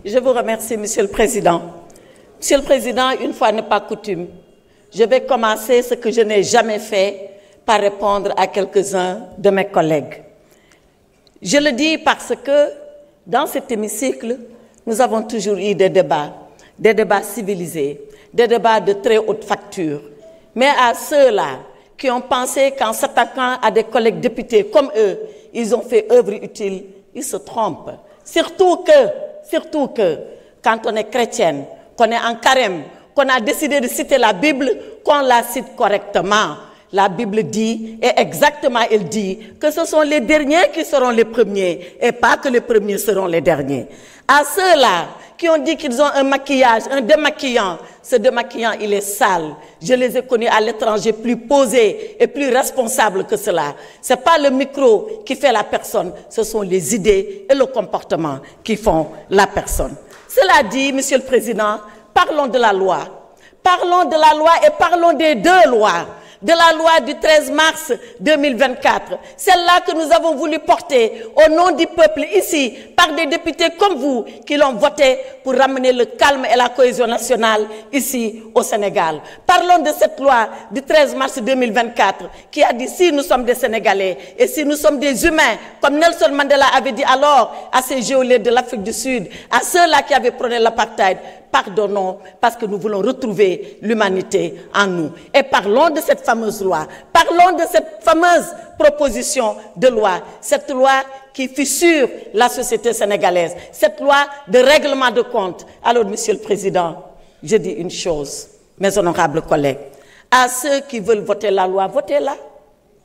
Je vous remercie, Monsieur le Président. Monsieur le Président, une fois n'est pas coutume, je vais commencer ce que je n'ai jamais fait par répondre à quelques-uns de mes collègues. Je le dis parce que dans cet hémicycle, nous avons toujours eu des débats civilisés, des débats de très haute facture. Mais à ceux-là qui ont pensé qu'en s'attaquant à des collègues députés comme eux, ils ont fait œuvre utile, ils se trompent. Surtout que, quand on est chrétienne, qu'on est en carême, qu'on a décidé de citer la Bible, qu'on la cite correctement. La Bible dit, et exactement elle dit, que ce sont les derniers qui seront les premiers, et pas que les premiers seront les derniers. À ceux-là qui ont dit qu'ils ont un maquillage, un démaquillant, ce démaquillant, il est sale. Je les ai connus à l'étranger plus posés et plus responsables que cela. Ce n'est pas le micro qui fait la personne, ce sont les idées et le comportement qui font la personne. Cela dit, Monsieur le Président, parlons de la loi. Parlons de la loi et parlons des deux lois. De la loi du 13 mars 2024, celle-là que nous avons voulu porter au nom du peuple ici, par des députés comme vous, qui l'ont votée pour ramener le calme et la cohésion nationale ici au Sénégal. Parlons de cette loi du 13 mars 2024, qui a dit si nous sommes des Sénégalais et si nous sommes des humains, comme Nelson Mandela avait dit alors à ces geôliers de l'Afrique du Sud, à ceux-là qui avaient prôné l'apartheid, pardonnons parce que nous voulons retrouver l'humanité en nous. Et parlons de cette fameuse loi, parlons de cette fameuse proposition de loi, cette loi qui fissure la société sénégalaise, cette loi de règlement de compte. Alors, Monsieur le Président, je dis une chose, mes honorables collègues, à ceux qui veulent voter la loi, votez-la.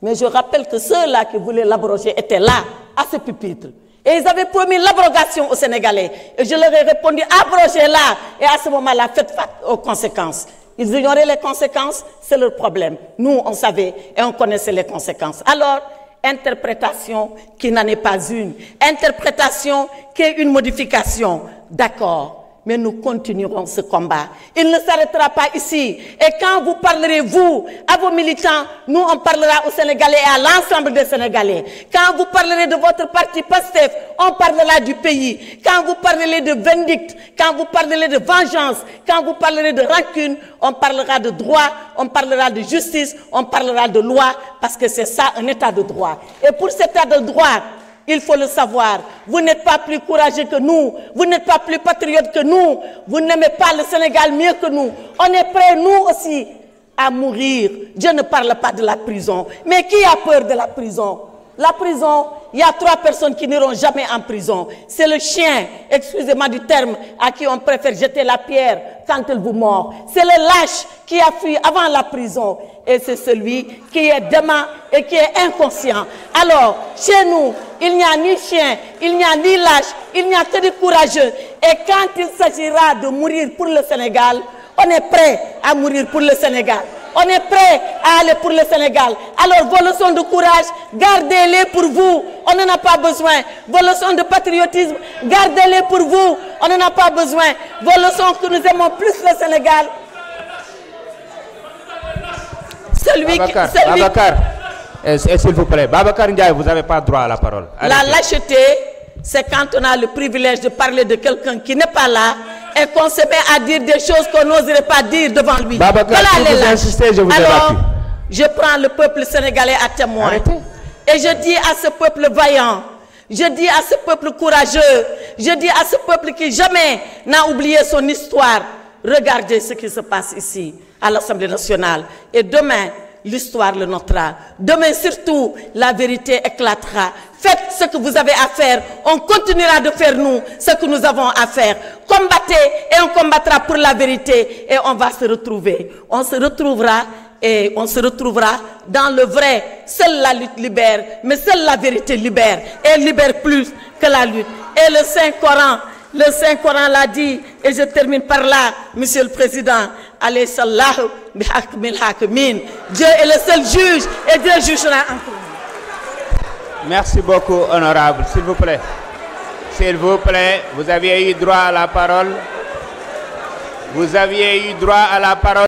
Mais je rappelle que ceux-là qui voulaient l'abroger étaient là, à ce pupitre. Et ils avaient promis l'abrogation aux Sénégalais. Et je leur ai répondu, abrogez-la. Et à ce moment-là, faites face aux conséquences. Ils ignoraient les conséquences, c'est leur problème. Nous, on savait et on connaissait les conséquences. Alors, interprétation qui n'en est pas une. Interprétation qui est une modification. D'accord. Mais nous continuerons ce combat. Il ne s'arrêtera pas ici. Et quand vous parlerez, vous, à vos militants, nous, on parlera aux Sénégalais et à l'ensemble des Sénégalais. Quand vous parlerez de votre parti PASTEF, on parlera du pays. Quand vous parlerez de vindicte, quand vous parlerez de vengeance, quand vous parlerez de rancune, on parlera de droit, on parlera de justice, on parlera de loi, parce que c'est ça, un état de droit. Et pour cet état de droit, il faut le savoir, vous n'êtes pas plus courageux que nous, vous n'êtes pas plus patriote que nous, vous n'aimez pas le Sénégal mieux que nous. On est prêts, nous aussi, à mourir. Je ne parle pas de la prison. Mais qui a peur de la prison? La prison, il y a 3 personnes qui n'iront jamais en prison. C'est le chien, excusez-moi du terme, à qui on préfère jeter la pierre quand il vous mord. C'est le lâche qui a fui avant la prison. Et c'est celui qui est dément et qui est inconscient. Alors, chez nous, il n'y a ni chien, il n'y a ni lâche, il n'y a que des courageux. Et quand il s'agira de mourir pour le Sénégal, on est prêt à mourir pour le Sénégal. On est prêt à aller pour le Sénégal. Alors, vos leçons de courage, gardez-les pour vous. On n'en a pas besoin. Vos leçons de patriotisme, gardez-les pour vous. On n'en a pas besoin. Vos leçons que nous aimons plus le Sénégal. Babacar, s'il vous plaît. Babacar Ndiaye, vous n'avez pas droit à la parole. Allez. La lâcheté, c'est quand on a le privilège de parler de quelqu'un qui n'est pas là et qu'on se met à dire des choses qu'on n'oserait pas dire devant lui. Babacar, voilà, si vous insistez, je vous ai battu. Je prends le peuple sénégalais à témoin. Arrêtez. Et je dis à ce peuple vaillant, je dis à ce peuple courageux, je dis à ce peuple qui jamais n'a oublié son histoire, regardez ce qui se passe ici, à l'Assemblée nationale. Et demain, l'histoire le notera. Demain surtout, la vérité éclatera. Faites ce que vous avez à faire. On continuera de faire, nous, ce que nous avons à faire. Combattez et on combattra pour la vérité. Et on va se retrouver. On se retrouvera et on se retrouvera dans le vrai. Seule la lutte libère, mais seule la vérité libère. Et libère plus que la lutte. Et le Saint-Coran l'a dit, et je termine par là, Monsieur le Président, alayhi sallahu bihakmil hakimin. Dieu est le seul juge et Dieu jugera en tout. Merci beaucoup, honorable. S'il vous plaît. S'il vous plaît, vous aviez eu droit à la parole. Vous aviez eu droit à la parole.